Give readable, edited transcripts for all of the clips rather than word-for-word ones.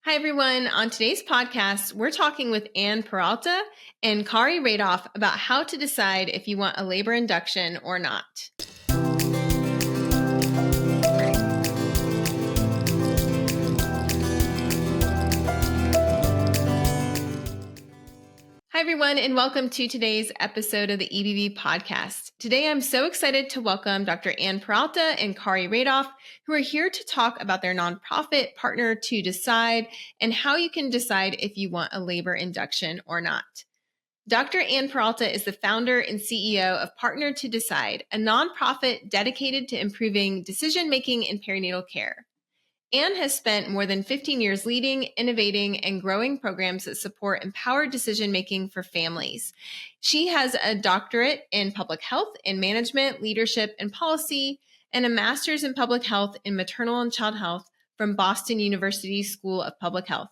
Hi, everyone. On today's podcast, we're talking with Peralta and Kari Radoff about how to decide if you want a labor induction or not. Hi, everyone, and welcome to today's episode of the EBV podcast. Today, I'm so excited to welcome Dr. Peralta and Kari Radoff, who are here to talk about their nonprofit Partner to Decide and how you can decide if you want a labor induction or not. Dr. Peralta is the founder and CEO of Partner to Decide, a nonprofit dedicated to improving decision-making in perinatal care. Anne has spent more than 15 years leading, innovating, and growing programs that support empowered decision-making for families. She has a doctorate in public health and management, leadership, and policy, and a master's in public health in maternal and child health from Boston University School of Public Health.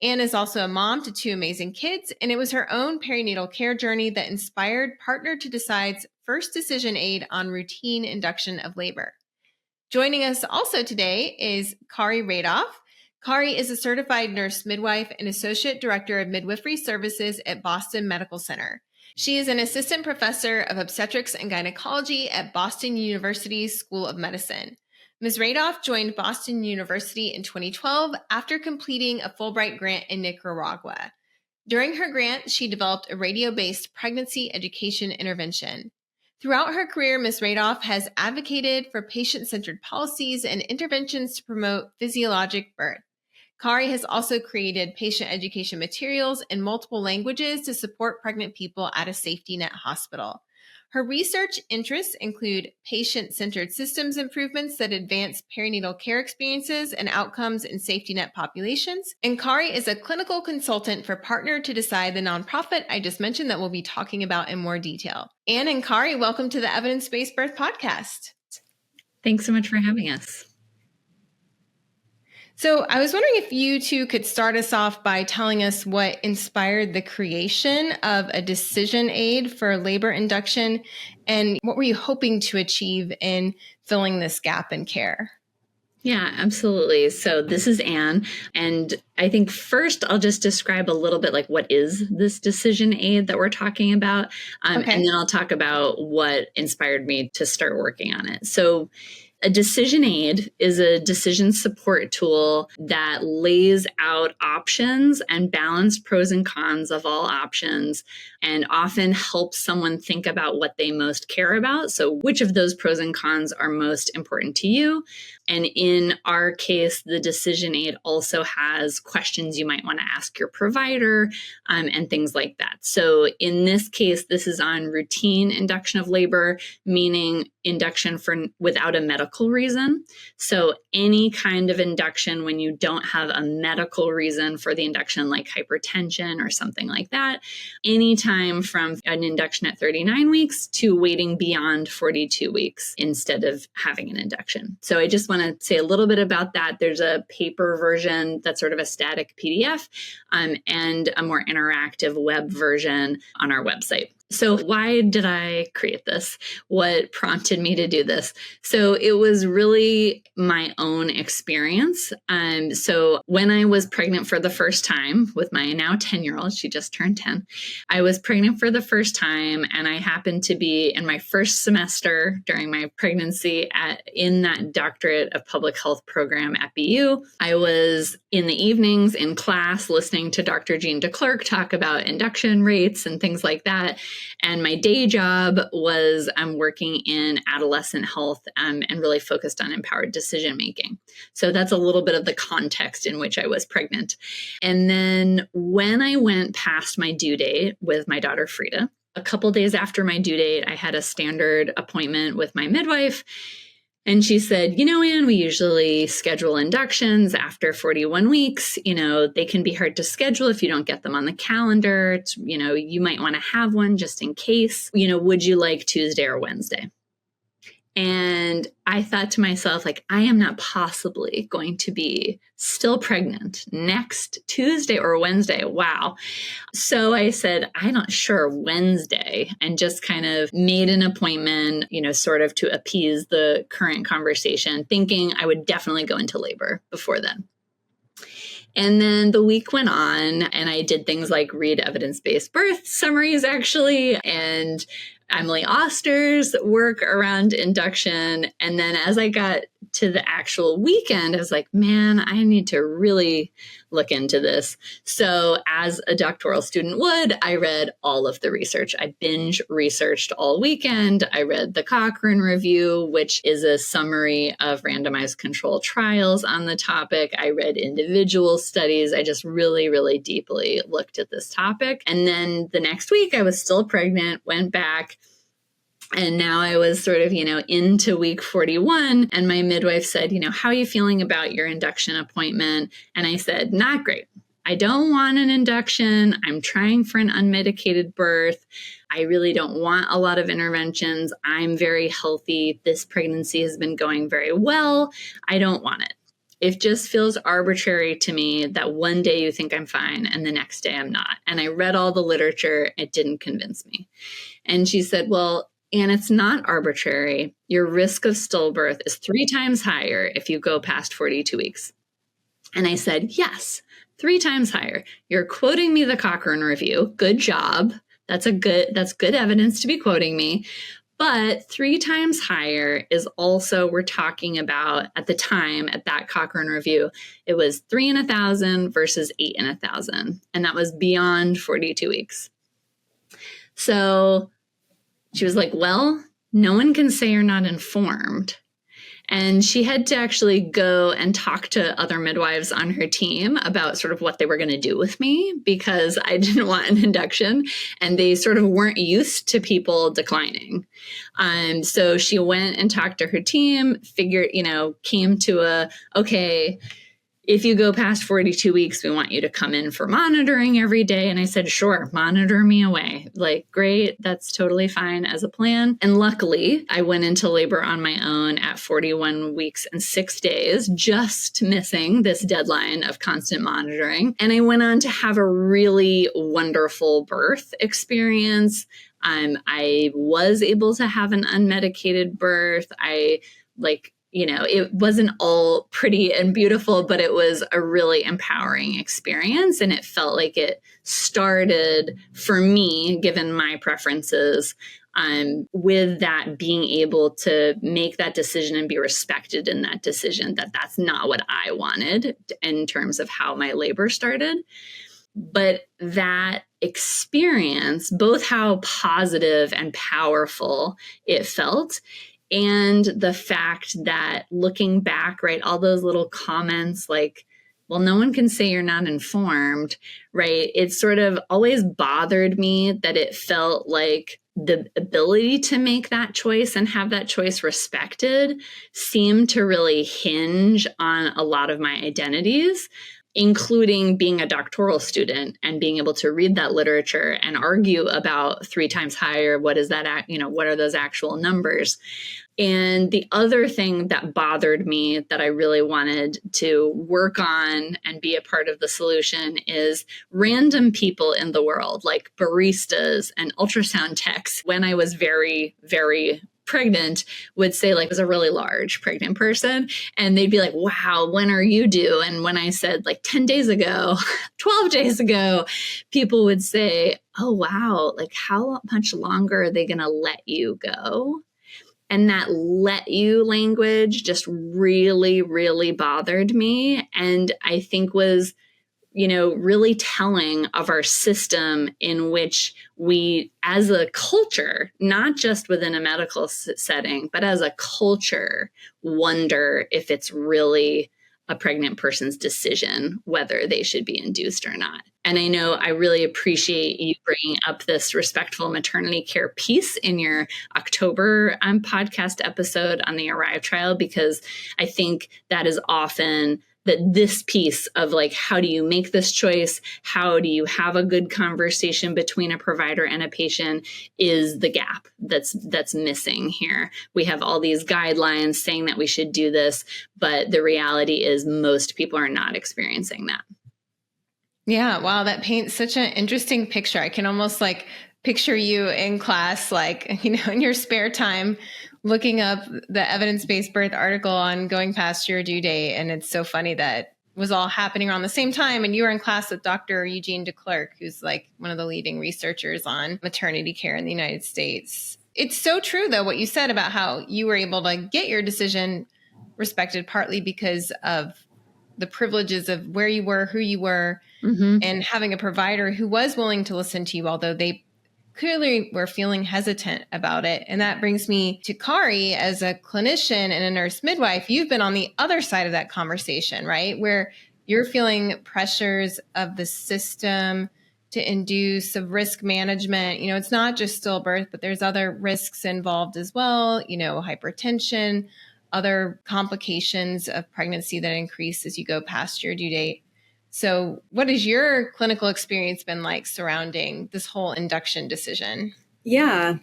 Anne is also a mom to two amazing kids, and it was her own perinatal care journey that inspired Partner to Decide's first decision aid on routine induction of labor. Joining us also today is Kari Radoff. Kari is a certified nurse midwife and associate director of midwifery services at Boston Medical Center. She is an assistant professor of obstetrics and gynecology at Boston University School of Medicine. Ms. Radoff joined Boston University in 2012 after completing a Fulbright grant in Nicaragua. During her grant, she developed a radio-based pregnancy education intervention. Throughout her career, Ms. Radoff has advocated for patient-centered policies and interventions to promote physiologic birth. Kari has also created patient education materials in multiple languages to support pregnant people at a safety net hospital. Her research interests include patient-centered systems improvements that advance perinatal care experiences and outcomes in safety net populations. And Kari is a clinical consultant for Partner to Decide, the nonprofit I just mentioned that we'll be talking about in more detail. Anne and Kari, welcome to the Evidence-Based Birth Podcast. Thanks so much for having us. So I was wondering if you two could start us off by telling us what inspired the creation of a decision aid for labor induction, and what were you hoping to achieve in filling this gap in care? Yeah, absolutely. So this is Anne, and I think first I'll just describe a little bit like what is this decision aid that we're talking about, and then I'll talk about what inspired me to start working on it. So a decision aid is a decision support tool that lays out options and balanced pros and cons of all options, and often helps someone think about what they most care about. So which of those pros and cons are most important to you? And in our case, the decision aid also has questions you might want to ask your provider, and things like that. So in this case, this is on routine induction of labor, meaning induction without a medical reason. So any kind of induction when you don't have a medical reason for the induction, like hypertension or something like that, anytime from an induction at 39 weeks to waiting beyond 42 weeks instead of having an induction. So I just want to say a little bit about that. There's a paper version that's sort of a static PDF, and a more interactive web version on our website. So why did I create this? What prompted me to do this? So it was really my own experience. So when I was pregnant for the first time with my now 10-year-old, she just turned 10, I was pregnant for the first time, and I happened to be in my first semester during my pregnancy in that doctorate of public health program at BU. I was in the evenings in class listening to Dr. Jean DeClercq talk about induction rates and things like that. And my day job was I'm working in adolescent health, and really focused on empowered decision making. So that's a little bit of the context in which I was pregnant. And then when I went past my due date with my daughter Frida, a couple days after my due date, I had a standard appointment with my midwife. And she said, Anne, we usually schedule inductions after 41 weeks. They can be hard to schedule if you don't get them on the calendar. You might want to have one just in case. Would you like Tuesday or Wednesday? And I thought to myself, I am not possibly going to be still pregnant next Tuesday or Wednesday. Wow. So I said, I'm not sure, Wednesday, and just kind of made an appointment, sort of to appease the current conversation, thinking I would definitely go into labor before then. And then the week went on and I did things like read evidence-based birth summaries, actually, and Emily Oster's work around induction. And then as I got to the actual weekend, I was like, man, I need to really look into this. So as a doctoral student would, I read all of the research. I binge researched all weekend. I read the Cochrane Review, which is a summary of randomized controlled trials on the topic. I read individual studies. I just really, really deeply looked at this topic. And then the next week I was still pregnant, went back. And now I was sort of, into week 41. And my midwife said, how are you feeling about your induction appointment? And I said, not great. I don't want an induction. I'm trying for an unmedicated birth. I really don't want a lot of interventions. I'm very healthy. This pregnancy has been going very well. I don't want it. It just feels arbitrary to me that one day you think I'm fine and the next day I'm not. And I read all the literature. It didn't convince me. And she said, well, and it's not arbitrary. Your risk of stillbirth is 3 times higher if you go past 42 weeks. And I said, yes, 3 times higher. You're quoting me the Cochrane Review. Good job. That's good evidence to be quoting me. But 3 times higher is also, we're talking about at the time at that Cochrane Review, it was 3 in 1,000 versus 8 in 1,000. And that was beyond 42 weeks. So she was like, well, no one can say you're not informed. And she had to actually go and talk to other midwives on her team about sort of what they were going to do with me because I didn't want an induction and they sort of weren't used to people declining. So she went and talked to her team, came to okay, if you go past 42 weeks, we want you to come in for monitoring every day. And I said, sure, monitor me away. Like, great, that's totally fine as a plan. And luckily, I went into labor on my own at 41 weeks and 6 days, just missing this deadline of constant monitoring. And I went on to have a really wonderful birth experience. I was able to have an unmedicated birth. It wasn't all pretty and beautiful, but it was a really empowering experience. And it felt like it started for me, given my preferences, with that being able to make that decision and be respected in that decision, that's not what I wanted in terms of how my labor started. But that experience, both how positive and powerful it felt, and the fact that looking back, right, all those little comments like, well, no one can say you're not informed, right? It sort of always bothered me that it felt like the ability to make that choice and have that choice respected seemed to really hinge on a lot of my identities, including being a doctoral student and being able to read that literature and argue about 3 times higher. What is that? What are those actual numbers? And the other thing that bothered me that I really wanted to work on and be a part of the solution is random people in the world, like baristas and ultrasound techs, when I was very, very pregnant, would say, like, I was a really large pregnant person. And they'd be like, wow, when are you due? And when I said like 10 days ago, 12 days ago, people would say, oh, wow, like how much longer are they going to let you go? And that let you language just really, really bothered me. And I think was, really telling of our system in which we, as a culture, not just within a medical setting, but as a culture, wonder if it's really a pregnant person's decision whether they should be induced or not. And I know I really appreciate you bringing up this respectful maternity care piece in your October podcast episode on the ARRIVE trial, because I think that is often that this piece of like, how do you make this choice? How do you have a good conversation between a provider and a patient is the gap that's missing here. We have all these guidelines saying that we should do this, but the reality is most people are not experiencing that. Yeah. Wow. That paints such an interesting picture. I can almost like picture you in class, like, in your spare time, looking up the evidence-based birth article on going past your due date. And it's so funny that was all happening around the same time. And you were in class with Dr. Eugene Dekker, who's like one of the leading researchers on maternity care in the United States. It's so true, though, what you said about how you were able to get your decision respected partly because of the privileges of where you were, who you were, and having a provider who was willing to listen to you, although they clearly were feeling hesitant about it. And that brings me to Kari. As a clinician and a nurse midwife, you've been on the other side of that conversation, right? Where you're feeling pressures of the system to induce of risk management. You know, it's not just stillbirth, but there's other risks involved as well, you know, hypertension, other complications of pregnancy that increase as you go past your due date. So what has your clinical experience been like surrounding this whole induction decision? Yeah.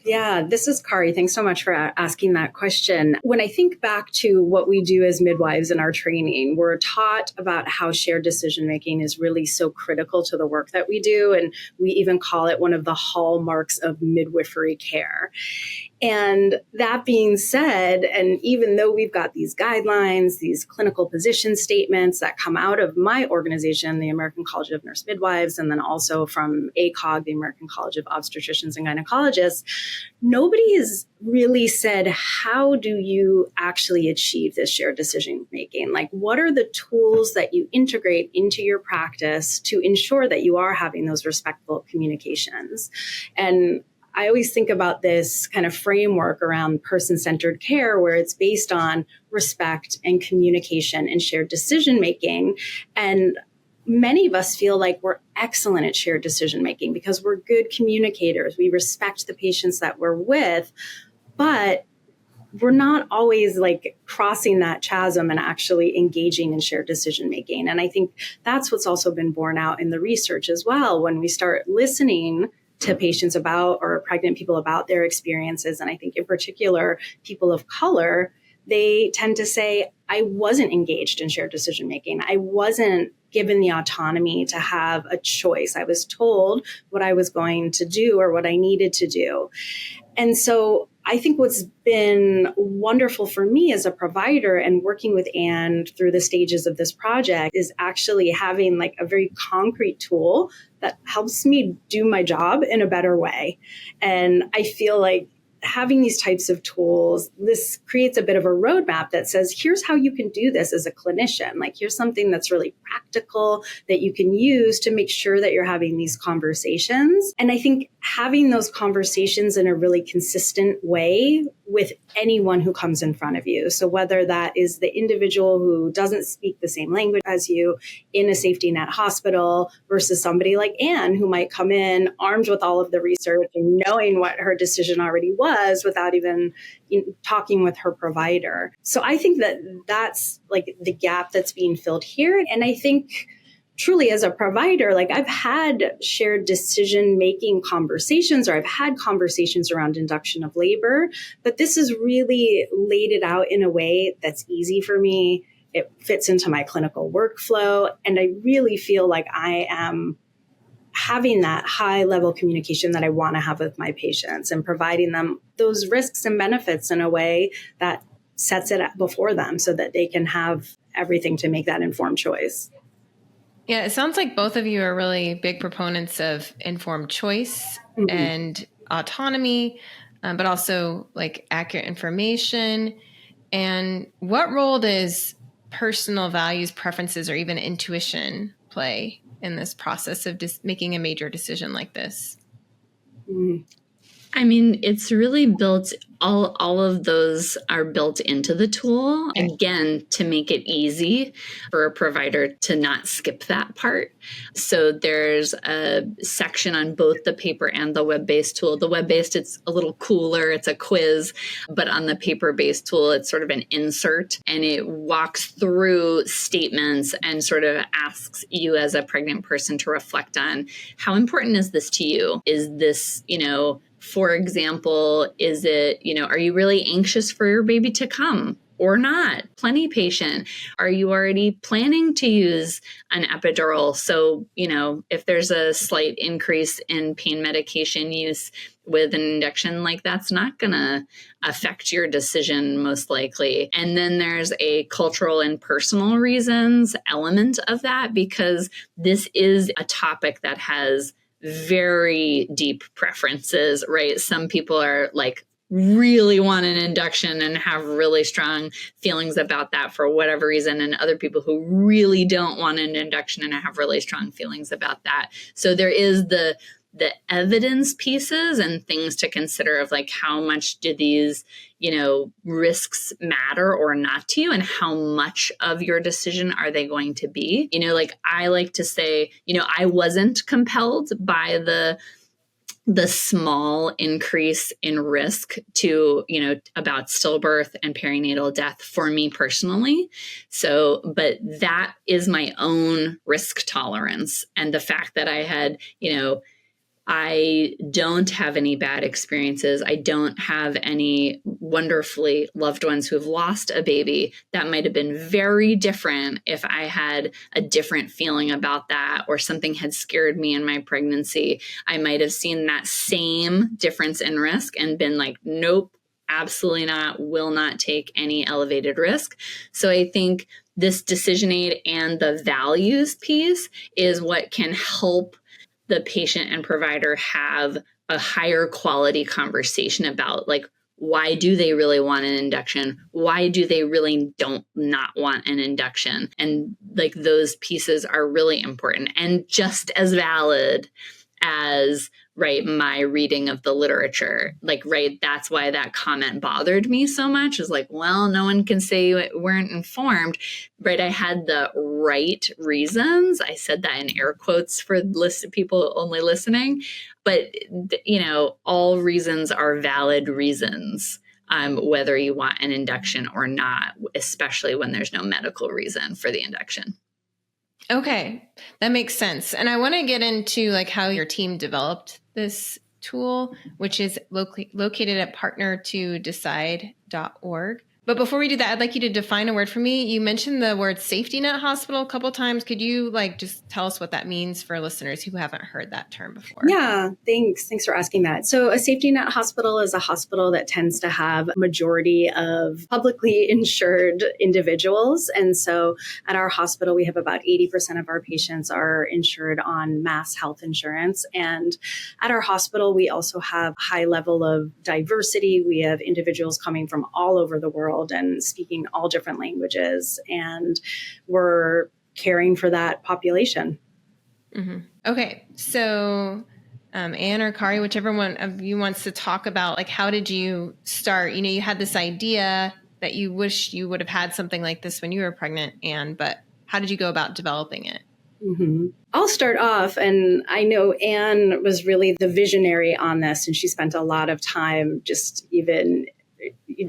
This is Kari. Thanks so much for asking that question. When I think back to what we do as midwives in our training, we're taught about how shared decision making is really so critical to the work that we do. And we even call it one of the hallmarks of midwifery care. And that being said, and even though we've got these guidelines, these clinical position statements that come out of my organization, the American College of Nurse Midwives, and then also from ACOG, the American College of Obstetricians and Gynecologists, nobody has really said, how do you actually achieve this shared decision making? Like, what are the tools that you integrate into your practice to ensure that you are having those respectful communications? And I always think about this kind of framework around person-centered care where it's based on respect and communication and shared decision-making. And many of us feel like we're excellent at shared decision-making because we're good communicators. We respect the patients that we're with, but we're not always like crossing that chasm and actually engaging in shared decision-making. And I think that's what's also been borne out in the research as well. When we start listening to patients about, or pregnant people about their experiences. And I think in particular, people of color, they tend to say, I wasn't engaged in shared decision-making. I wasn't given the autonomy to have a choice. I was told what I was going to do or what I needed to do. And so I think what's been wonderful for me as a provider and working with Anne through the stages of this project is actually having like a very concrete tool that helps me do my job in a better way. And I feel like having these types of tools, this creates a bit of a roadmap that says, here's how you can do this as a clinician. Like, here's something that's really practical that you can use to make sure that you're having these conversations. And I think having those conversations in a really consistent way with anyone who comes in front of you. So whether that is the individual who doesn't speak the same language as you in a safety net hospital versus somebody like Anne, who might come in armed with all of the research and knowing what her decision already was without even talking with her provider. So I think that that's like the gap that's being filled here. And I think truly as a provider, like I've had shared decision-making conversations, or I've had conversations around induction of labor, but this has really laid it out in a way that's easy for me. It fits into my clinical workflow. And I really feel like I am having that high level communication that I want to have with my patients and providing them those risks and benefits in a way that sets it up before them so that they can have everything to make that informed choice. Yeah, it sounds like both of you are really big proponents of informed choice and autonomy, but also like accurate information. And what role does personal values, preferences, or even intuition play in this process of just making a major decision like this? I mean, it's really built, all of those are built into the tool, again, to make it easy for a provider to not skip that part. So there's a section on both the paper and the web-based tool. The web-based, it's a little cooler, it's a quiz, but on the paper-based tool, it's sort of an insert, and it walks through statements and sort of asks you as a pregnant person to reflect on, how important is this to you? Is this, for example, is it, are you really anxious for your baby to come? or not? Plenty patient. Are you already planning to use an epidural? So, if there's a slight increase in pain medication use with an induction, like that's not going to affect your decision most likely. And then there's a cultural and personal reasons element of that, because this is a topic that has very deep preferences, right? Some people are like, really want an induction and have really strong feelings about that for whatever reason, and other people who really don't want an induction and have really strong feelings about that. So there is the evidence pieces and things to consider of like, how much do these, risks matter or not to you, and how much of your decision are they going to be? Like I like to say, I wasn't compelled by the small increase in risk to, about stillbirth and perinatal death for me personally. So, but that is my own risk tolerance. And the fact that I had, I don't have any bad experiences. I don't have any wonderfully loved ones who have lost a baby. That might have been very different if I had a different feeling about that, or something had scared me in my pregnancy. I might have seen that same difference in risk and been like, nope, absolutely not, will not take any elevated risk. So I think this decision aid and the values piece is what can help the patient and provider have a higher quality conversation about, like, why do they really want an induction? Why do they really not want an induction? And like those pieces are really important and just as valid as, right, my reading of the literature. Like, right, that's why that comment bothered me so much, is like, well, no one can say you weren't informed, right? I had the right reasons. I said that in air quotes for people only listening, but all reasons are valid reasons, whether you want an induction or not, especially when there's no medical reason for the induction. Okay, that makes sense. And I want to get into like how your team developed this tool, which is located at partner2decide.org. But before we do that, I'd like you to define a word for me. You mentioned the word safety net hospital a couple of times. Could you just tell us what that means for listeners who haven't heard that term before? Yeah, thanks. Thanks for asking that. So a safety net hospital is a hospital that tends to have a majority of publicly insured individuals. And so at our hospital, we have about 80% of our patients are insured on mass health insurance. And at our hospital, we also have high level of diversity. We have individuals coming from all over the world and speaking all different languages, and we're caring for that population. Mm-hmm. Okay, so Anne or Kari, whichever one of you wants to talk about, like, how did you start? You had this idea that you wish you would have had something like this when you were pregnant, Anne, but how did you go about developing it? Mm-hmm. I'll start off, and I know Anne was really the visionary on this, and she spent a lot of time just even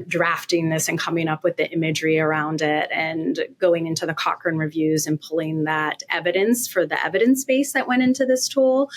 drafting this and coming up with the imagery around it and going into the Cochrane reviews and pulling that evidence for the evidence base that went into this tool.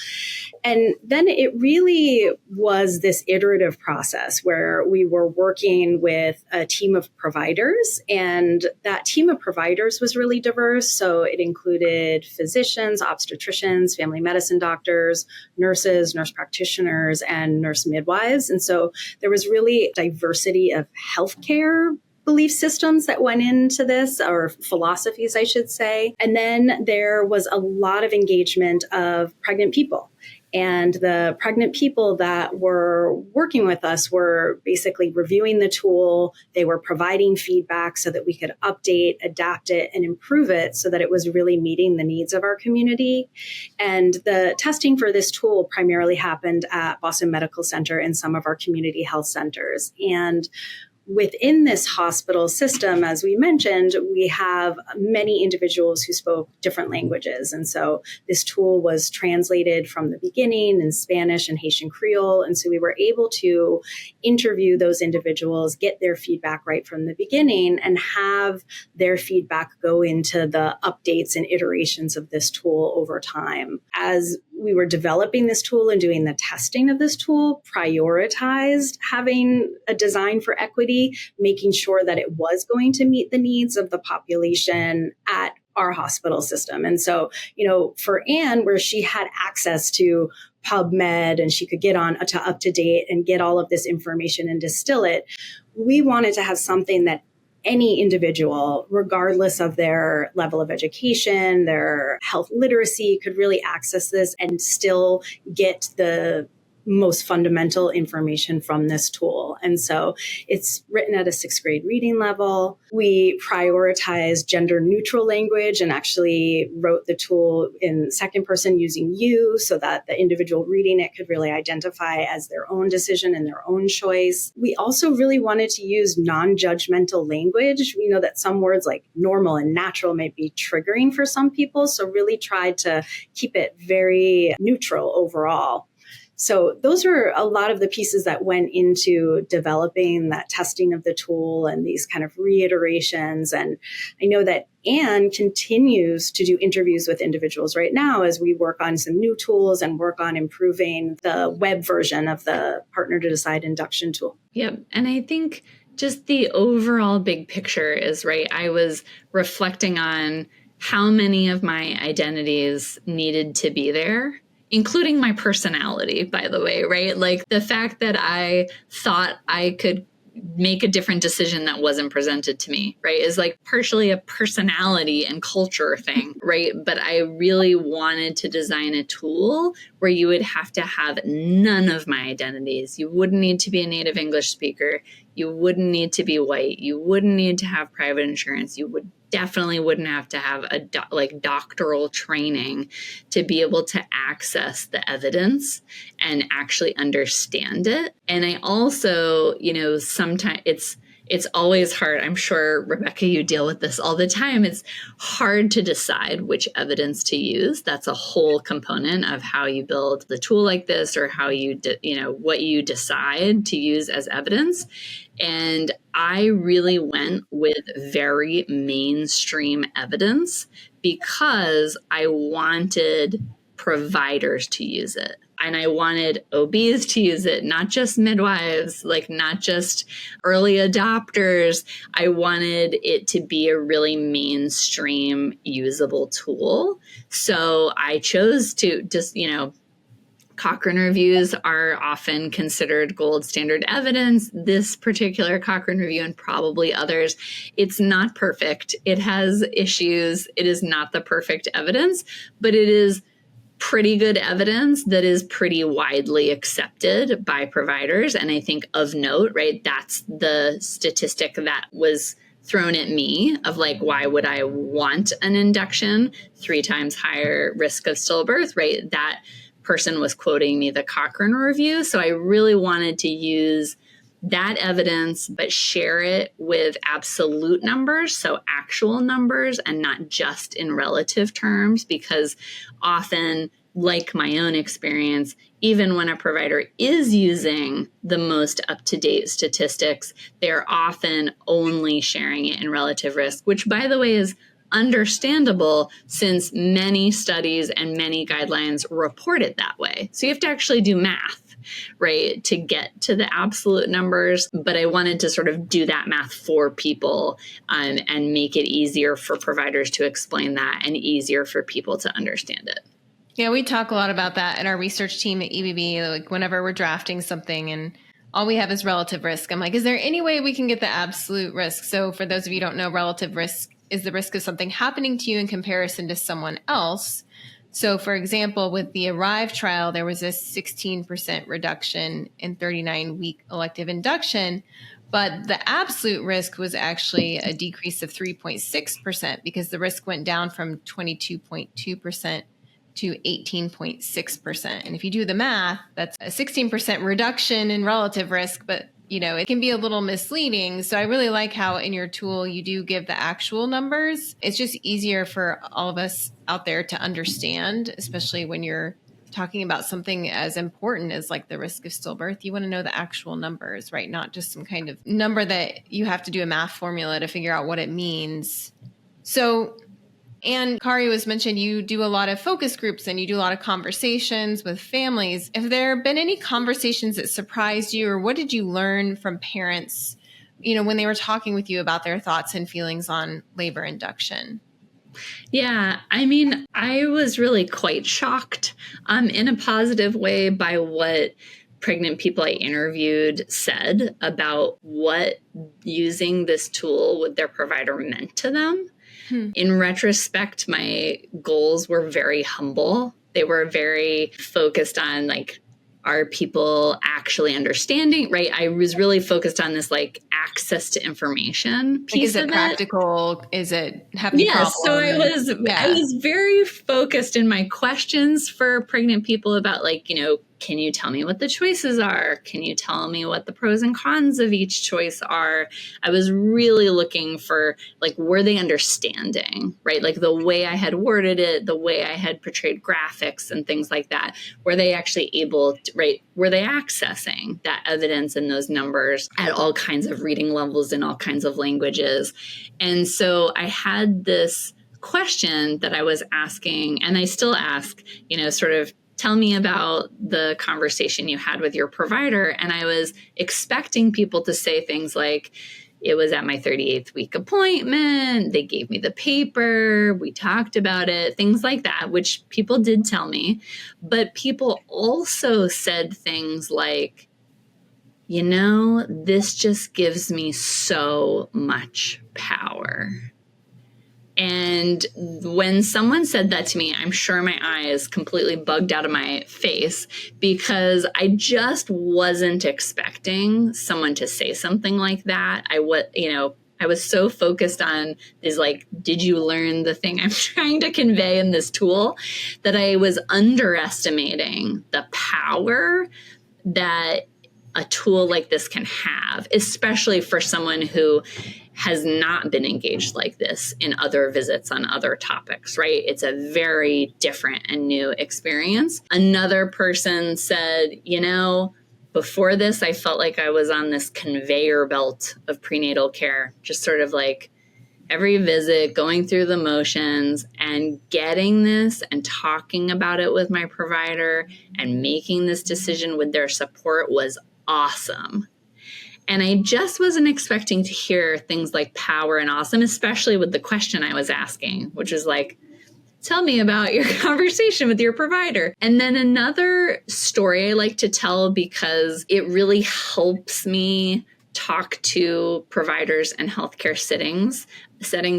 And then it really was this iterative process where we were working with a team of providers, and that team of providers was really diverse. So it included physicians, obstetricians, family medicine doctors, nurses, nurse practitioners, and nurse midwives. And so there was really diversity of healthcare belief systems that went into this, or philosophies, I should say. And then there was a lot of engagement of pregnant people. And the pregnant people that were working with us were basically reviewing the tool. They were providing feedback so that we could update, adapt it, and improve it so that it was really meeting the needs of our community. And the testing for this tool primarily happened at Boston Medical Center and some of our community health centers. And within this hospital system, as we mentioned, we have many individuals who spoke different languages. And so this tool was translated from the beginning in Spanish and Haitian Creole. And so we were able to interview those individuals, get their feedback right from the beginning, and have their feedback go into the updates and iterations of this tool over time. As we were developing this tool and doing the testing of this tool, prioritized having a design for equity, making sure that it was going to meet the needs of the population at our hospital system. And so, for Anne, where she had access to PubMed and she could get on to up to date and get all of this information and distill it, we wanted to have something that any individual, regardless of their level of education, their health literacy, could really access this and still get the most fundamental information from this tool. And so it's written at a 6th grade reading level. We prioritize gender neutral language and actually wrote the tool in second person using you so that the individual reading it could really identify as their own decision and their own choice. We also really wanted to use non-judgmental language. We know that some words like normal and natural might be triggering for some people. So really tried to keep it very neutral overall. So those are a lot of the pieces that went into developing that testing of the tool and these kind of reiterations. And I know that Anne continues to do interviews with individuals right now as we work on some new tools and work on improving the web version of the Partner to Decide induction tool. Yep. And I think just the overall big picture is right. I was reflecting on how many of my identities needed to be there, including my personality, by the way, right? Like the fact that I thought I could make a different decision that wasn't presented to me, right, is like partially a personality and culture thing, right? But I really wanted to design a tool where you would have to have none of my identities. You wouldn't need to be a native English speaker. You wouldn't need to be white. You wouldn't need to have private insurance. You definitely wouldn't have to have a doctoral training to be able to access the evidence and actually understand it. And I also, sometimes it's always hard. I'm sure, Rebecca, you deal with this all the time. It's hard to decide which evidence to use. That's a whole component of how you build the tool like this, or how you, what you decide to use as evidence. And I really went with very mainstream evidence because I wanted providers to use it. And I wanted OBs to use it, not just midwives, not just early adopters. I wanted it to be a really mainstream usable tool. So I chose to just, Cochrane reviews are often considered gold standard evidence. This particular Cochrane review, and probably others, it's not perfect. It has issues. It is not the perfect evidence, but it is pretty good evidence that is pretty widely accepted by providers. And I think of note, right, that's the statistic that was thrown at me of why would I want an induction? 3 times higher risk of stillbirth, right? That person was quoting me the Cochrane review. So I really wanted to use that evidence, but share it with absolute numbers, so actual numbers, and not just in relative terms, because often, like my own experience, even when a provider is using the most up-to-date statistics, they're often only sharing it in relative risk, which, by the way, is understandable since many studies and many guidelines report it that way. So you have to actually do math, right, to get to the absolute numbers. But I wanted to sort of do that math for people and make it easier for providers to explain that and easier for people to understand it. Yeah, we talk a lot about that in our research team at EBB, whenever we're drafting something and all we have is relative risk. I'm like, is there any way we can get the absolute risk? So for those of you who don't know, relative risk is the risk of something happening to you in comparison to someone else. So for example, with the ARRIVE trial, there was a 16% reduction in 39-week elective induction, but the absolute risk was actually a decrease of 3.6% because the risk went down from 22.2% to 18.6%. And if you do the math, that's a 16% reduction in relative risk, but it can be a little misleading. So I really like how in your tool, you do give the actual numbers. It's just easier for all of us out there to understand, especially when you're talking about something as important as the risk of stillbirth. You want to know the actual numbers, right? Not just some kind of number that you have to do a math formula to figure out what it means. So And Kari was mentioned, you do a lot of focus groups and you do a lot of conversations with families. Have there been any conversations that surprised you, or what did you learn from parents, when they were talking with you about their thoughts and feelings on labor induction? Yeah, I mean, I was really quite shocked in a positive way by what pregnant people I interviewed said about what using this tool with their provider meant to them. In retrospect, my goals were very humble. They were very focused on are people actually understanding, right? I was really focused on this access to information piece is it of practical? Is it have any problem? So I was very focused in my questions for pregnant people about can you tell me what the choices are? Can you tell me what the pros and cons of each choice are? I was really looking for were they understanding, right? The way I had worded it, the way I had portrayed graphics and things like that. Were they actually able to, right? Were they accessing that evidence and those numbers at all kinds of reading levels in all kinds of languages? And so I had this question that I was asking, and I still ask, sort of, tell me about the conversation you had with your provider. And I was expecting people to say things like, it was at my 38th week appointment, they gave me the paper, we talked about it, things like that, which people did tell me. But people also said things like, this just gives me so much power. And when someone said that to me, I'm sure my eyes completely bugged out of my face because I just wasn't expecting someone to say something like that. I was so focused on is did you learn the thing I'm trying to convey in this tool that I was underestimating the power that a tool like this can have, especially for someone who has not been engaged like this in other visits on other topics, right? It's a very different and new experience. Another person said, before this, I felt like I was on this conveyor belt of prenatal care, just sort of every visit, going through the motions, and getting this and talking about it with my provider and making this decision with their support was awesome. And I just wasn't expecting to hear things like power and awesome, especially with the question I was asking, which was tell me about your conversation with your provider. And then another story I like to tell because it really helps me talk to providers and healthcare settings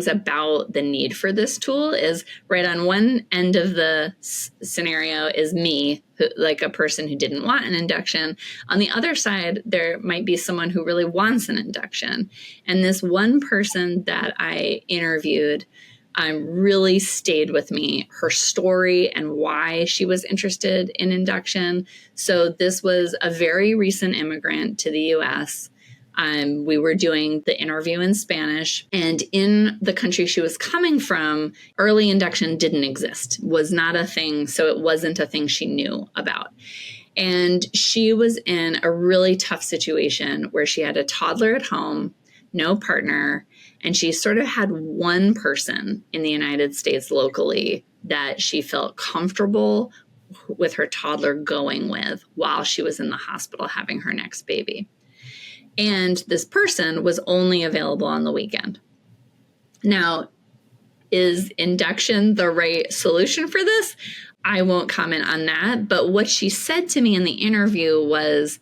about the need for this tool is right on one end of the scenario is me, who, a person who didn't want an induction. On the other side, there might be someone who really wants an induction. And this one person that I interviewed really stayed with me, her story and why she was interested in induction. So this was a very recent immigrant to the U.S. We were doing the interview in Spanish, and in the country she was coming from, early induction didn't exist, was not a thing. So it wasn't a thing she knew about. And she was in a really tough situation where she had a toddler at home, no partner, and she sort of had one person in the United States locally that she felt comfortable with her toddler going with while she was in the hospital having her next baby. And this person was only available on the weekend. Now, is induction the right solution for this? I won't comment on that. But what she said to me in the interview was,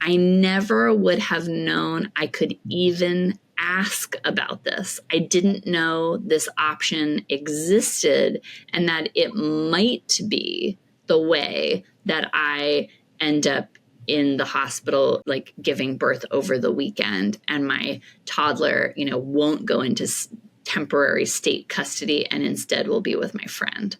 I never would have known I could even ask about this. I didn't know this option existed and that it might be the way that I end up in the hospital, giving birth over the weekend, and my toddler, won't go into temporary state custody and instead will be with my friend.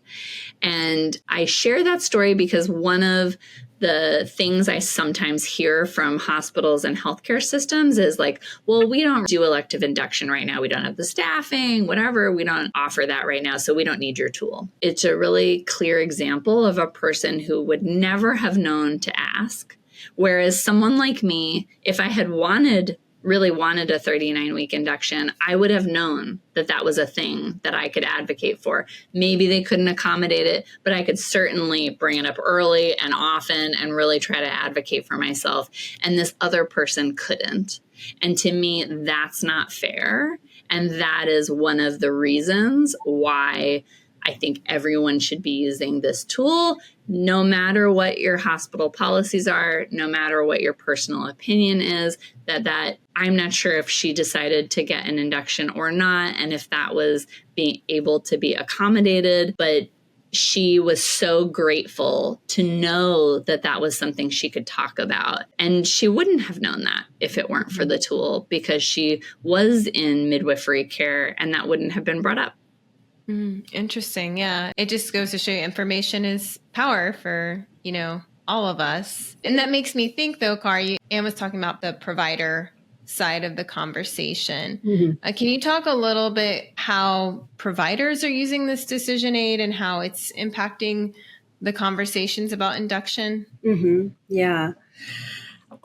And I share that story because one of the things I sometimes hear from hospitals and healthcare systems is well, we don't do elective induction right now. We don't have the staffing, whatever. We don't offer that right now. So we don't need your tool. It's a really clear example of a person who would never have known to ask. Whereas someone like me, if I had wanted really wanted a 39-week induction, I would have known that that was a thing that I could advocate for. Maybe they couldn't accommodate it, but I could certainly bring it up early and often and really try to advocate for myself. And this other person couldn't. And to me, that's not fair. And that is one of the reasons why I think everyone should be using this tool, no matter what your hospital policies are, no matter what your personal opinion is, that I'm not sure if she decided to get an induction or not, and if that was being able to be accommodated, but she was so grateful to know that that was something she could talk about. And she wouldn't have known that if it weren't for the tool, because she was in midwifery care and that wouldn't have been brought up. Interesting. Yeah. It just goes to show you information is power for, all of us. And that makes me think though, Kari, Anne was talking about the provider side of the conversation. Can you talk a little bit how providers are using this decision aid and how it's impacting the conversations about induction? Yeah.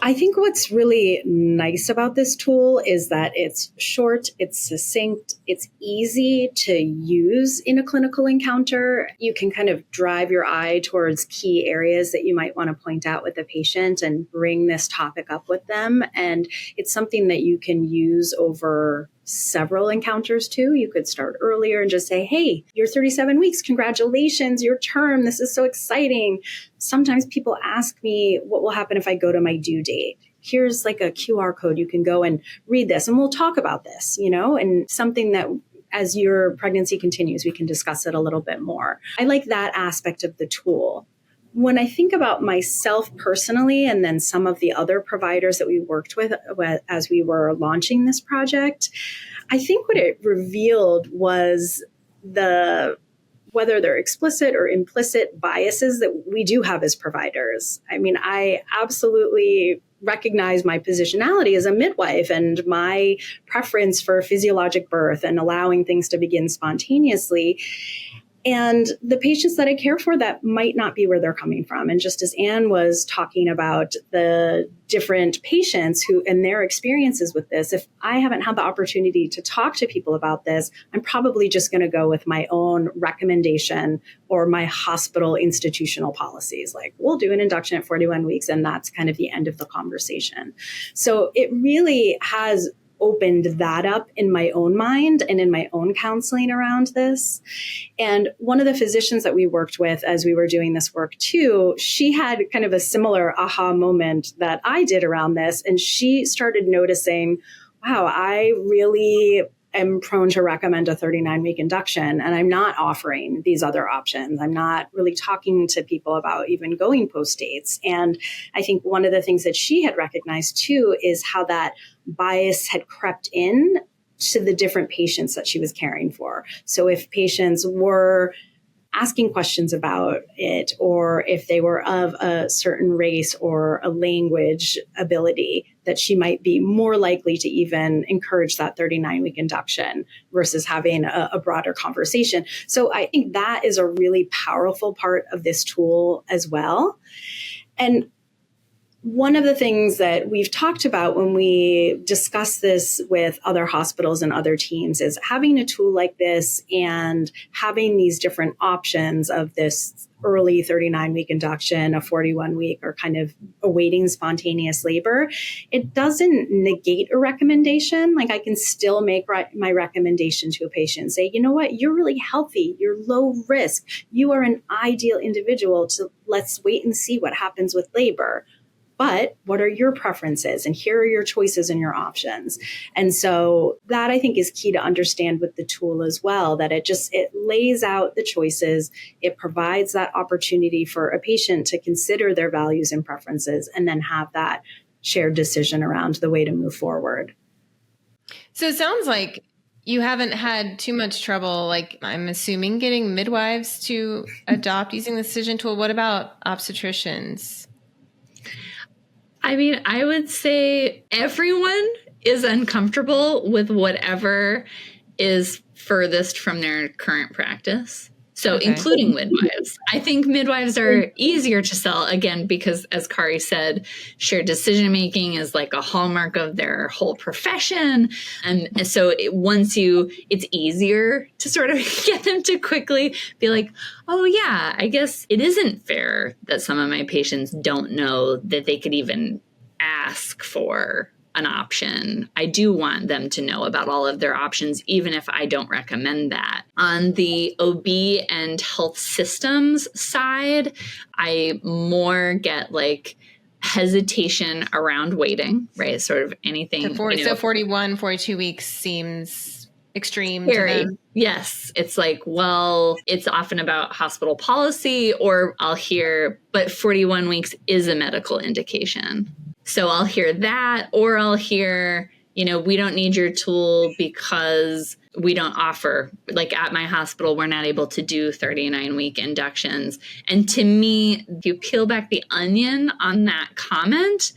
I think what's really nice about this tool is that it's short, it's succinct, it's easy to use in a clinical encounter. You can kind of drive your eye towards key areas that you might want to point out with the patient and bring this topic up with them. And it's something that you can use over several encounters too. You could start earlier and just say, hey, you're 37 weeks. Congratulations, your term. This is so exciting. Sometimes people ask me what will happen if I go to my due date. Here's like a QR code. You can go and read this and we'll talk about this, and something that as your pregnancy continues, we can discuss it a little bit more. I like that aspect of the tool. When I think about myself personally, and then some of the other providers that we worked with as we were launching this project, I think what it revealed was whether they're explicit or implicit biases that we do have as providers. I mean, I absolutely recognize my positionality as a midwife and my preference for physiologic birth and allowing things to begin spontaneously. And the patients that I care for, that might not be where they're coming from. And just as Anne was talking about the different patients who and their experiences with this, if I haven't had the opportunity to talk to people about this, I'm probably just going to go with my own recommendation or my hospital institutional policies. Like, we'll do an induction at 41 weeks, and that's kind of the end of the conversation. So it really has opened that up in my own mind and in my own counseling around this. And one of the physicians that we worked with as we were doing this work too, she had kind of a similar aha moment that I did around this. And she started noticing, wow, I really am prone to recommend a 39-week induction, and I'm not offering these other options. I'm not really talking to people about even going post dates. And I think one of the things that she had recognized too is how that bias had crept in to the different patients that she was caring for. So if patients were asking questions about it, or if they were of a certain race or a language ability, that she might be more likely to even encourage that 39-week induction versus having a broader conversation. So I think that is a really powerful part of this tool as well. And one of the things that we've talked about when we discuss this with other hospitals and other teams is having a tool like this and having these different options of this early 39-week induction, a 41-week, or kind of awaiting spontaneous labor. It doesn't negate a recommendation. Like, I can still make my recommendation to a patient, say, you know what, you're really healthy, you're low risk, you are an ideal individual, so let's wait and see what happens with labor. But what are your preferences? And here are your choices and your options. And so that, I think, is key to understand with the tool as well, that it lays out the choices. It provides that opportunity for a patient to consider their values and preferences and then have that shared decision around the way to move forward. So it sounds like you haven't had too much trouble, like, I'm assuming, getting midwives to adopt using the decision tool. What about obstetricians? I mean, I would say everyone is uncomfortable with whatever is furthest from their current practice. So including midwives. I think midwives are easier to sell, again, because as Kari said, shared decision-making is like a hallmark of their whole profession. And so it's easier to sort of get them to quickly be like, oh yeah, I guess it isn't fair that some of my patients don't know that they could even ask for an option. I do want them to know about all of their options, even if I don't recommend that. On the OB and health systems side, I more get like hesitation around waiting, right? Sort of anything. So 41, 42 weeks seems extreme scary. To them. Yes. It's like, well, it's often about hospital policy, or I'll hear, but 41 weeks is a medical indication. So I'll hear that, or I'll hear, we don't need your tool because we don't offer, like at my hospital, we're not able to do 39-week inductions. And to me, if you peel back the onion on that comment,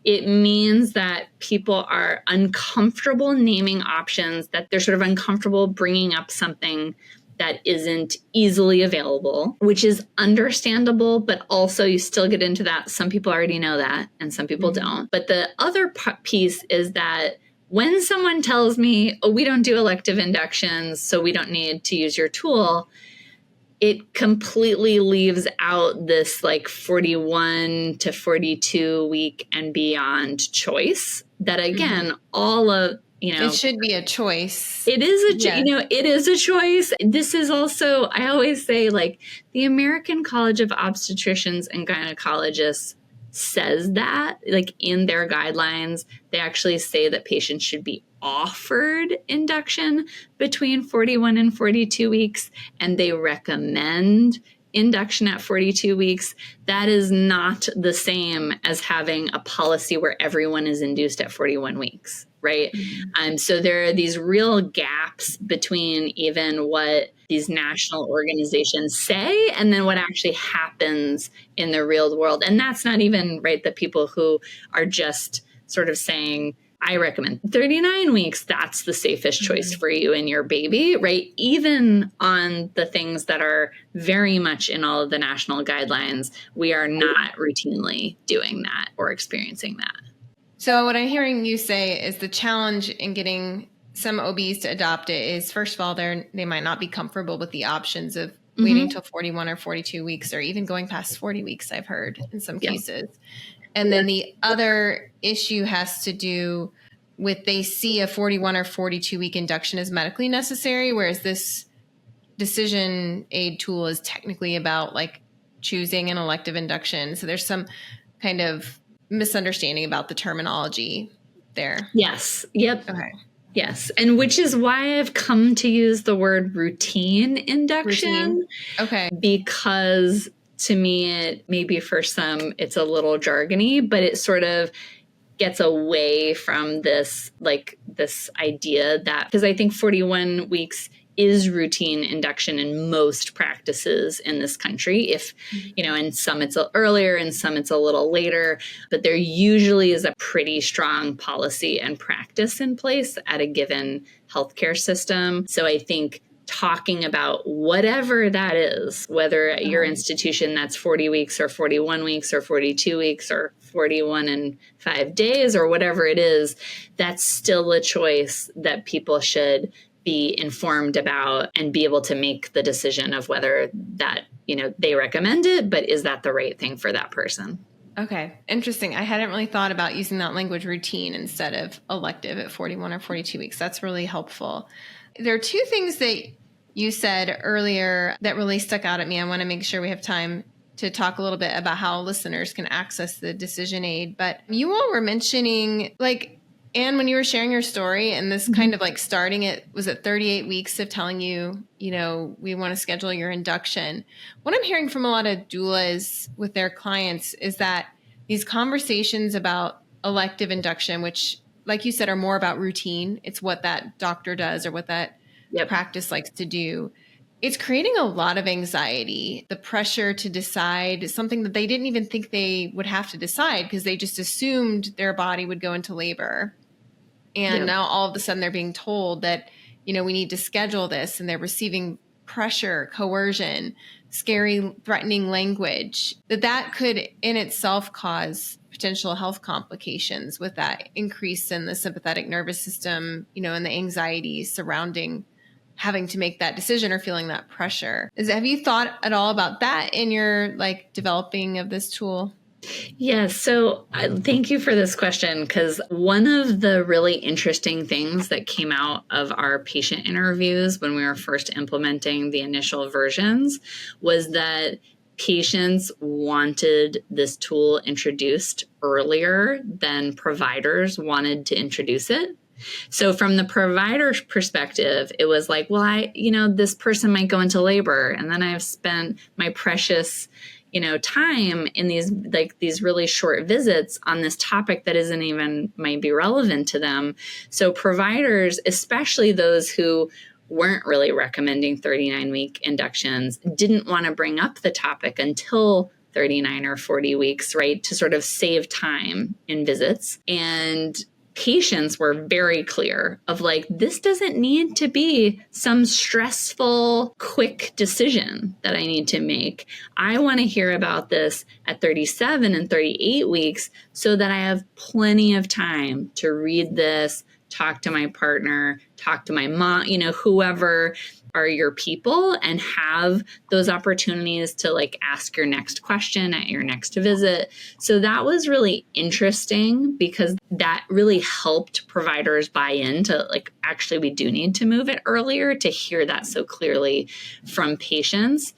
it means that people are uncomfortable naming options, that they're sort of uncomfortable bringing up something that isn't easily available, which is understandable, but also you still get into that. Some people already know that and some people don't. But the other piece is that when someone tells me, oh, we don't do elective inductions, so we don't need to use your tool, it completely leaves out this like 41 to 42 week and beyond choice that, again, all of, it should be a choice. It is it is a choice. This is also, I always say, like, the American College of Obstetricians and Gynecologists says that, like, in their guidelines, they actually say that patients should be offered induction between 41 and 42 weeks, and they recommend induction at 42 weeks. That is not the same as having a policy where everyone is induced at 41 weeks. Right. So there are these real gaps between even what these national organizations say and then what actually happens in the real world. And that's not even, right, the people who are just sort of saying, I recommend 39 weeks. That's the safest choice for you and your baby, right? Even on the things that are very much in all of the national guidelines, we are not routinely doing that or experiencing that. So what I'm hearing you say is the challenge in getting some OBs to adopt it is, first of all, they might not be comfortable with the options of waiting till 41 or 42 weeks, or even going past 40 weeks, I've heard in some cases. And then the other issue has to do with, they see a 41 or 42 week induction as medically necessary, whereas this decision aid tool is technically about like choosing an elective induction. So there's some kind of misunderstanding about the terminology there. Yes. Yep. Okay. Yes. And which is why I've come to use the word routine induction. Okay. Because to me, it maybe for some, it's a little jargony, but it sort of gets away from this idea that, because I think 41 weeks is routine induction in most practices in this country. If, in some it's earlier and some it's a little later, but there usually is a pretty strong policy and practice in place at a given healthcare system. So I think talking about whatever that is, whether at your institution that's 40 weeks or 41 weeks or 42 weeks or 41 and 5 days or whatever it is, that's still a choice that people should be informed about and be able to make the decision of whether that, they recommend it, but is that the right thing for that person? Okay. Interesting. I hadn't really thought about using that language, routine, instead of elective at 41 or 42 weeks. That's really helpful. There are two things that you said earlier that really stuck out at me. I want to make sure we have time to talk a little bit about how listeners can access the decision aid. But you all were mentioning, like, Anne, when you were sharing your story and this kind of like starting it, was it 38 weeks of telling you, we want to schedule your induction. What I'm hearing from a lot of doulas with their clients is that these conversations about elective induction, which, like you said, are more about routine. It's what that doctor does or what that practice likes to do. It's creating a lot of anxiety, the pressure to decide something that they didn't even think they would have to decide because they just assumed their body would go into labor. And now all of a sudden they're being told that, we need to schedule this, and they're receiving pressure, coercion, scary, threatening language, that could in itself cause potential health complications with that increase in the sympathetic nervous system, and the anxiety surrounding having to make that decision or feeling that pressure. Have you thought at all about that in your developing of this tool? Yeah, so thank you for this question, because one of the really interesting things that came out of our patient interviews when we were first implementing the initial versions was that patients wanted this tool introduced earlier than providers wanted to introduce it. So from the provider's perspective, it was like, well, this person might go into labor, and then I've spent my precious time in these really short visits on this topic that isn't even might be relevant to them. So providers, especially those who weren't really recommending 39-week inductions, didn't want to bring up the topic until 39 or 40 weeks, right, to sort of save time in visits. And patients were very clear of this doesn't need to be some stressful, quick decision that I need to make. I want to hear about this at 37 and 38 weeks so that I have plenty of time to read this, talk to my partner, talk to my mom, whoever are your people, and have those opportunities to ask your next question at your next visit. So that was really interesting, because that really helped providers buy into actually we do need to move it earlier, to hear that so clearly from patients.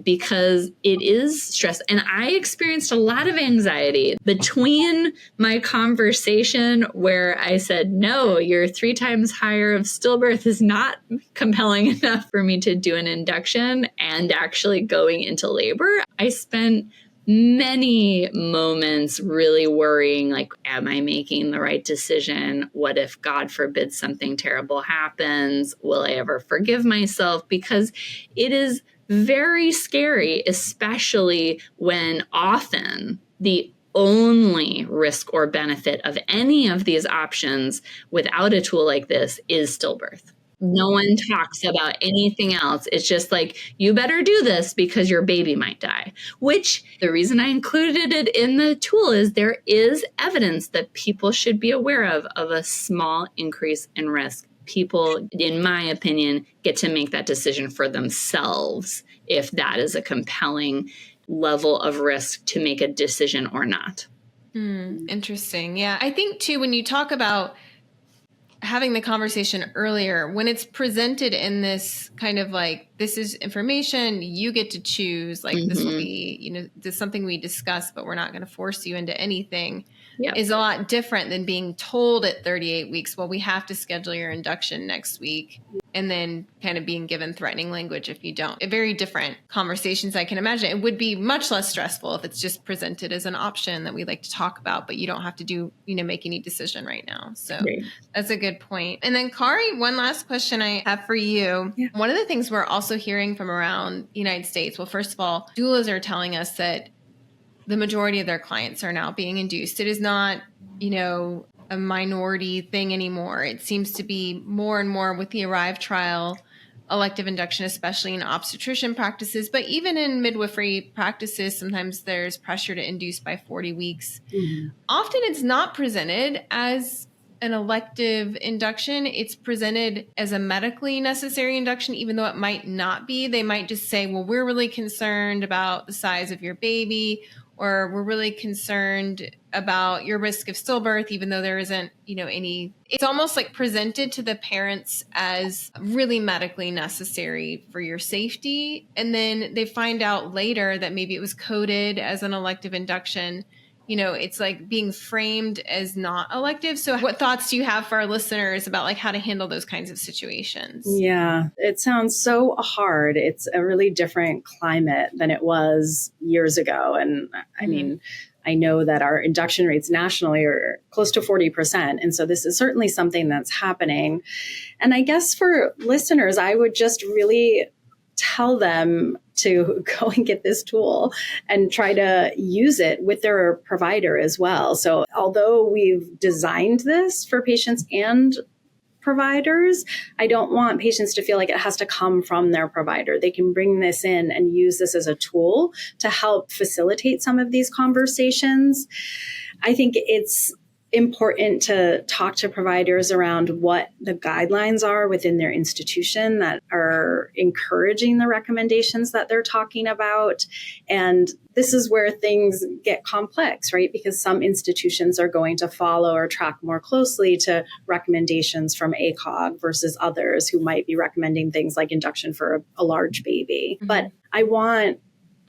Because it is stress. And I experienced a lot of anxiety between my conversation where I said, no, your 3 times higher of stillbirth is not compelling enough for me to do an induction, and actually going into labor. I spent many moments really worrying, am I making the right decision? What if, God forbid, something terrible happens? Will I ever forgive myself? Because it is very scary, especially when often the only risk or benefit of any of these options without a tool like this is stillbirth. No one talks about anything else. It's just you better do this because your baby might die, which the reason I included it in the tool is there is evidence that people should be aware of a small increase in risk. People, in my opinion, get to make that decision for themselves if that is a compelling level of risk to make a decision or not. Interesting. Yeah. I think too, when you talk about having the conversation earlier, when it's presented in this kind of this is information, you get to choose, this will be, this is something we discuss, but we're not going to force you into anything. Yep. Is a lot different than being told at 38 weeks, well, we have to schedule your induction next week, and then kind of being given threatening language if you don't. Very different conversations, I can imagine. It would be much less stressful if it's just presented as an option that we like to talk about, but you don't have to do, make any decision right now. So That's a good point. And then Kari, one last question I have for you. Yeah. One of the things we're also hearing from around the United States, well, first of all, doulas are telling us that the majority of their clients are now being induced. It is not, a minority thing anymore. It seems to be more and more with the ARRIVE trial, elective induction, especially in obstetrician practices, but even in midwifery practices, sometimes there's pressure to induce by 40 weeks. Mm-hmm. Often it's not presented as an elective induction. It's presented as a medically necessary induction, even though it might not be. They might just say, well, we're really concerned about the size of your baby, or we're really concerned about your risk of stillbirth, even though there isn't, any. It's almost presented to the parents as really medically necessary for your safety. And then they find out later that maybe it was coded as an elective induction. It's being framed as not elective. So what thoughts do you have for our listeners about how to handle those kinds of situations? Yeah, it sounds so hard. It's a really different climate than it was years ago. And I mean, I know that our induction rates nationally are close to 40%. And so this is certainly something that's happening. And I guess for listeners, I would just really tell them to go and get this tool and try to use it with their provider as well. So although we've designed this for patients and providers. I don't want patients to feel like it has to come from their provider. They can bring this in and use this as a tool to help facilitate some of these conversations. I think it's important to talk to providers around what the guidelines are within their institution that are encouraging the recommendations that they're talking about. And this is where things get complex, right? Because some institutions are going to follow or track more closely to recommendations from ACOG versus others who might be recommending things like induction for a large baby. Mm-hmm. But I want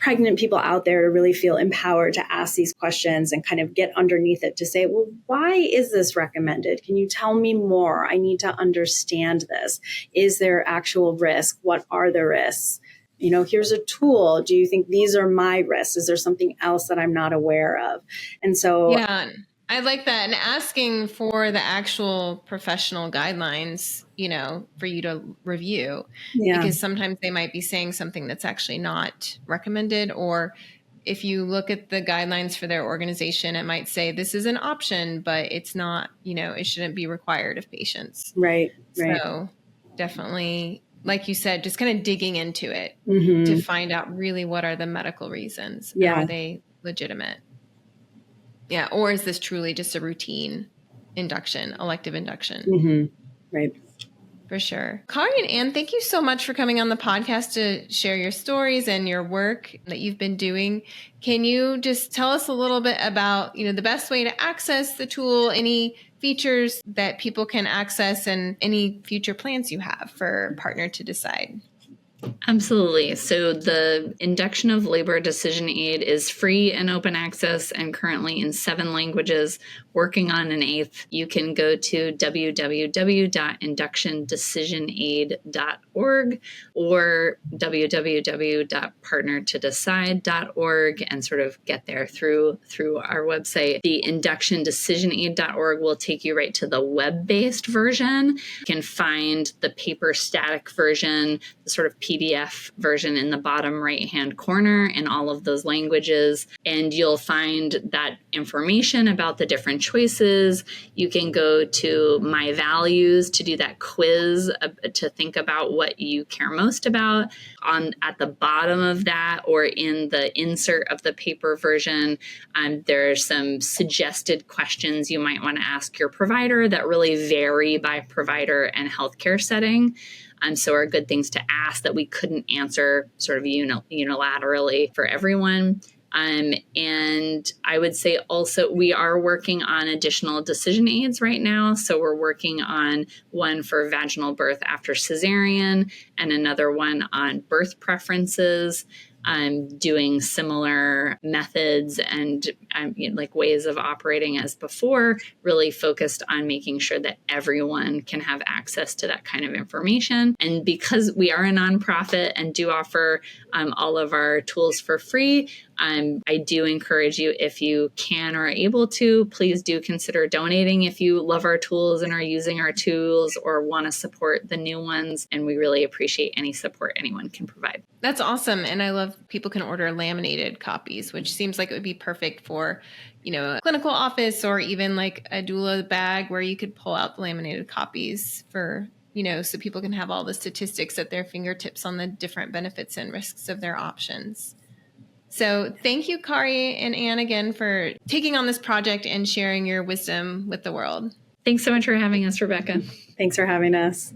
pregnant people out there to really feel empowered to ask these questions and kind of get underneath it to say, well, why is this recommended? Can you tell me more? I need to understand this. Is there actual risk? What are the risks? Here's a tool. Do you think these are my risks? Is there something else that I'm not aware of? And so, yeah, I like that. And asking for the actual professional guidelines, for you to review, because sometimes they might be saying something that's actually not recommended. Or if you look at the guidelines for their organization, it might say this is an option, but it's not, it shouldn't be required of patients. Right. So definitely, like you said, just kind of digging into it to find out really what are the medical reasons. Yeah. Are they legitimate? Yeah. Or is this truly just a routine induction, elective induction? Right. For sure. Kari and Ann, thank you so much for coming on the podcast to share your stories and your work that you've been doing. Can you just tell us a little bit about, the best way to access the tool, any features that people can access, and any future plans you have for Partner to Decide? Absolutely. So the Induction of Labor Decision Aid is free and open access and currently in 7 languages, working on an 8th. You can go to www.inductiondecisionaid.org or www.partnertodecide.org and sort of get there through our website. The inductiondecisionaid.org will take you right to the web-based version. You can find the paper static version, the sort of PDF version in the bottom right-hand corner in all of those languages. And you'll find that information about the different choices. You can go to My Values to do that quiz to think about what you care most about. At the bottom of that, or in the insert of the paper version, there are some suggested questions you might want to ask your provider that really vary by provider and healthcare setting. So are good things to ask that we couldn't answer sort of unilaterally for everyone. And I would say also we are working on additional decision aids right now. So we're working on one for vaginal birth after cesarean and another one on birth preferences. Doing similar methods and like ways of operating as before, really focused on making sure that everyone can have access to that kind of information. And because we are a nonprofit and do offer all of our tools for free, I do encourage you, if you can or are able to, please do consider donating if you love our tools and are using our tools or want to support the new ones. And we really appreciate any support anyone can provide. That's awesome. And I love people can order laminated copies, which seems like it would be perfect for, a clinical office or even like a doula bag where you could pull out the laminated copies for, so people can have all the statistics at their fingertips on the different benefits and risks of their options. So thank you, Kari and Ann, again for taking on this project and sharing your wisdom with the world. Thanks so much for having us, Rebecca. Thanks for having us.